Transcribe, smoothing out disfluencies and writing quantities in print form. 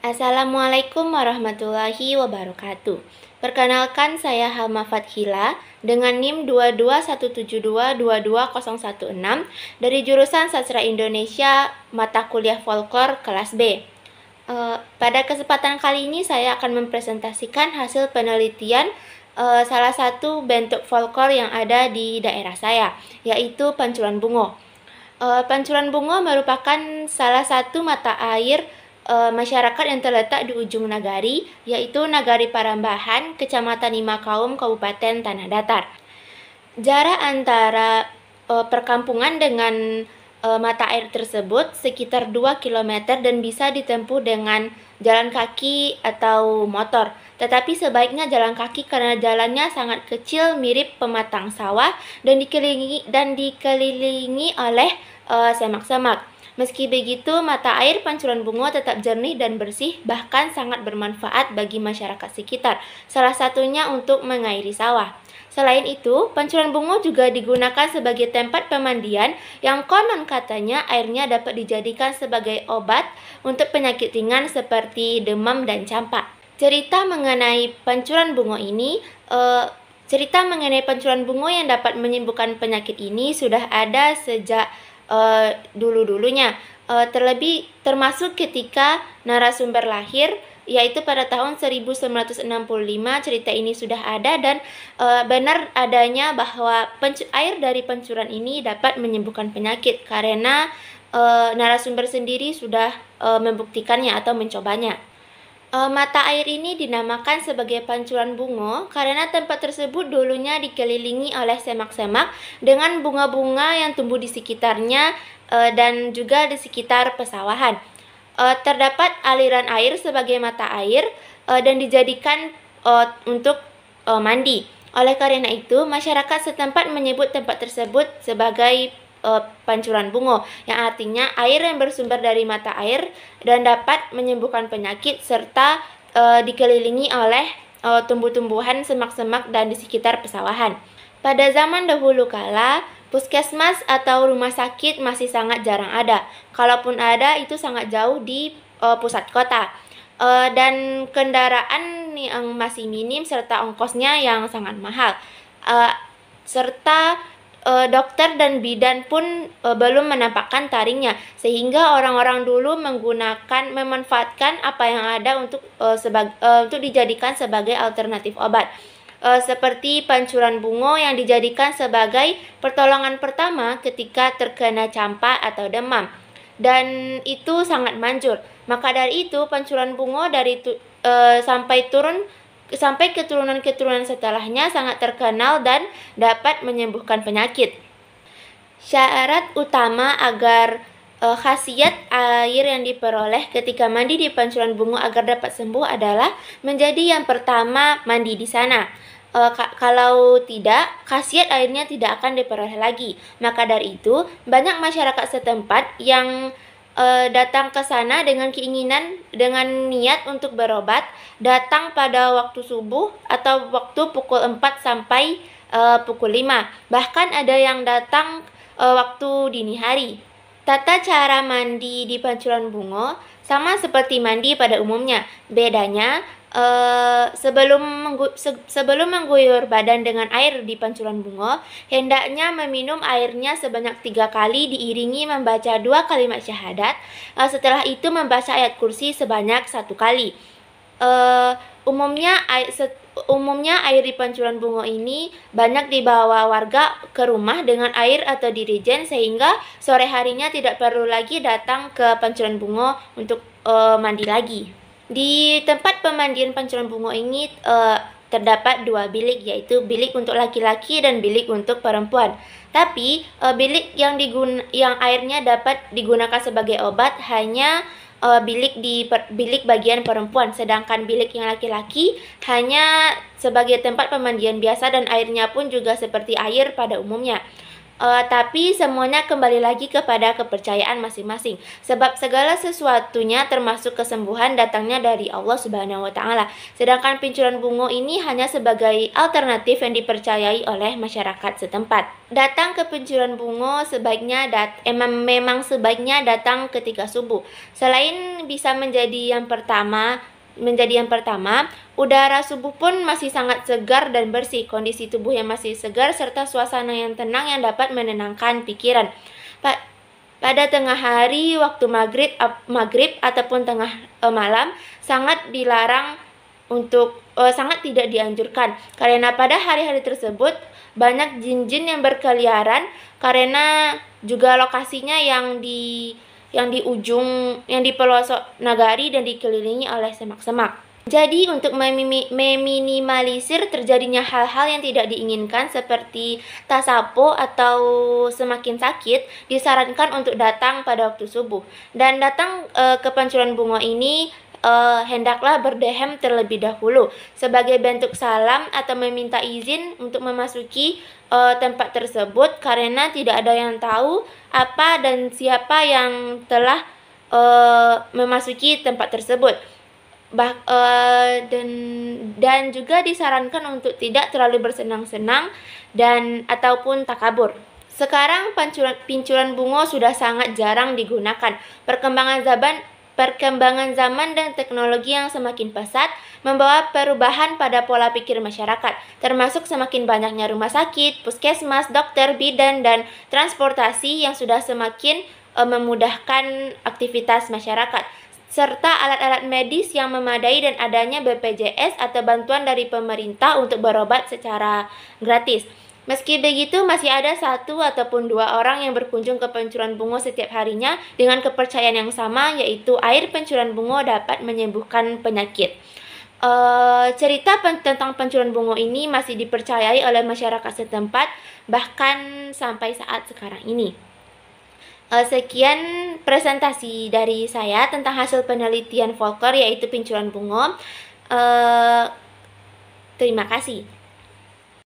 Assalamualaikum warahmatullahi wabarakatuh. Perkenalkan, saya Halma Fathila dengan NIM 22172221016 dari jurusan Sastra Indonesia mata kuliah Folklor kelas B. Pada kesempatan kali ini saya akan mempresentasikan hasil penelitian salah satu bentuk folklor yang ada di daerah saya, yaitu Pancuran Bungo. Pancuran Bungo merupakan salah satu mata air masyarakat yang terletak di ujung nagari, yaitu Nagari Parambahan, Kecamatan Imakaum, Kabupaten Tanah Datar. Jarak antara perkampungan dengan mata air tersebut sekitar 2 km dan bisa ditempuh dengan jalan kaki atau motor. Tetapi sebaiknya jalan kaki karena jalannya sangat kecil mirip pematang sawah dan dikelilingi oleh semak-semak. Meski begitu, mata air Pancuran Bungo tetap jernih dan bersih, bahkan sangat bermanfaat bagi masyarakat sekitar, salah satunya untuk mengairi sawah. Selain itu, Pancuran Bungo juga digunakan sebagai tempat pemandian yang konon katanya airnya dapat dijadikan sebagai obat untuk penyakit ringan seperti demam dan campak. Cerita mengenai Pancuran Bungo yang dapat menyembuhkan penyakit ini sudah ada sejak dulu-dulunya, termasuk ketika narasumber lahir, yaitu pada tahun 1965. Cerita ini sudah ada dan benar adanya bahwa air dari pancuran ini dapat menyembuhkan penyakit karena narasumber sendiri sudah membuktikannya atau mencobanya. Mata air ini dinamakan sebagai Pancuran Bungo karena tempat tersebut dulunya dikelilingi oleh semak-semak dengan bunga-bunga yang tumbuh di sekitarnya dan juga di sekitar pesawahan. Terdapat aliran air sebagai mata air dan dijadikan untuk mandi. Oleh karena itu, masyarakat setempat menyebut tempat tersebut sebagai Pancuran Bungo, yang artinya air yang bersumber dari mata air dan dapat menyembuhkan penyakit serta dikelilingi oleh tumbuh-tumbuhan, semak-semak dan di sekitar pesawahan. Pada zaman dahulu kala, puskesmas atau rumah sakit masih sangat jarang ada. Kalaupun ada, itu sangat jauh di pusat kota. Dan kendaraan yang masih minim serta ongkosnya yang sangat mahal. Serta dokter dan bidan pun belum menampakkan taringnya, sehingga orang-orang dulu memanfaatkan apa yang ada untuk dijadikan sebagai alternatif obat. Seperti Pancuran Bungo yang dijadikan sebagai pertolongan pertama ketika terkena campak atau demam, dan itu sangat manjur. Maka dari itu Pancuran Bungo sampai keturunan-keturunan setelahnya sangat terkenal dan dapat menyembuhkan penyakit. Syarat utama agar khasiat air yang diperoleh ketika mandi di Pancuran Bungo agar dapat sembuh adalah menjadi yang pertama mandi di sana. Kalau tidak, khasiat airnya tidak akan diperoleh lagi. Maka dari itu, banyak masyarakat setempat yang datang ke sana dengan niat untuk berobat, datang pada waktu subuh atau waktu pukul 4 sampai pukul 5. Bahkan ada yang datang waktu dini hari. Tata cara mandi di Pancuran Bungo sama seperti mandi pada umumnya. Bedanya, sebelum mengguyur badan dengan air di Pancuran Bungo, hendaknya meminum airnya sebanyak 3 kali diiringi membaca 2 kalimat syahadat. Setelah itu membaca ayat kursi sebanyak 1 kali. Umumnya air di Pancuran Bungo ini banyak dibawa warga ke rumah dengan air atau dirijen, sehingga sore harinya tidak perlu lagi datang ke Pancuran Bungo untuk mandi lagi. Di tempat pemandian Pancuran Bungo ini terdapat 2 bilik, yaitu bilik untuk laki-laki dan bilik untuk perempuan. Tapi bilik yang airnya dapat digunakan sebagai obat hanya bilik bagian perempuan, sedangkan bilik yang laki-laki hanya sebagai tempat pemandian biasa dan airnya pun juga seperti air pada umumnya. Tapi semuanya kembali lagi kepada kepercayaan masing-masing. Sebab segala sesuatunya termasuk kesembuhan datangnya dari Allah Subhanahu wa taala. Sedangkan pincuran bungo ini hanya sebagai alternatif yang dipercayai oleh masyarakat setempat. Datang ke pincuran bungo sebaiknya memang sebaiknya datang ketika subuh. Selain bisa menjadi yang pertama, udara subuh pun masih sangat segar dan bersih. Kondisi tubuh yang masih segar serta suasana yang tenang yang dapat menenangkan pikiran. Pada tengah hari, waktu maghrib ataupun tengah malam sangat dilarang sangat tidak dianjurkan. Karena pada hari-hari tersebut banyak jin-jin yang berkeliaran, karena juga lokasinya yang di pelosok nagari dan dikelilingi oleh semak-semak. Jadi untuk meminimalisir terjadinya hal-hal yang tidak diinginkan seperti tasapo atau semakin sakit, disarankan untuk datang pada waktu subuh. Dan datang ke pancuran bungo ini hendaklah berdehem terlebih dahulu sebagai bentuk salam atau meminta izin untuk memasuki tempat tersebut, karena tidak ada yang tahu apa dan siapa yang telah memasuki tempat tersebut. Dan juga disarankan untuk tidak terlalu bersenang-senang dan ataupun takabur. Sekarang pincuran bungo sudah sangat jarang digunakan. Perkembangan zaman dan teknologi yang semakin pesat membawa perubahan pada pola pikir masyarakat, termasuk semakin banyaknya rumah sakit, puskesmas, dokter, bidan, dan transportasi yang sudah semakin memudahkan aktivitas masyarakat, serta alat-alat medis yang memadai dan adanya BPJS atau bantuan dari pemerintah untuk berobat secara gratis. Meski begitu, masih ada 1 ataupun 2 orang yang berkunjung ke pancuran bungo setiap harinya dengan kepercayaan yang sama, yaitu air pancuran bungo dapat menyembuhkan penyakit. Cerita tentang pancuran bungo ini masih dipercayai oleh masyarakat setempat, bahkan sampai saat sekarang ini. Sekian presentasi dari saya tentang hasil penelitian folklore yaitu pincuran bungo. Terima kasih.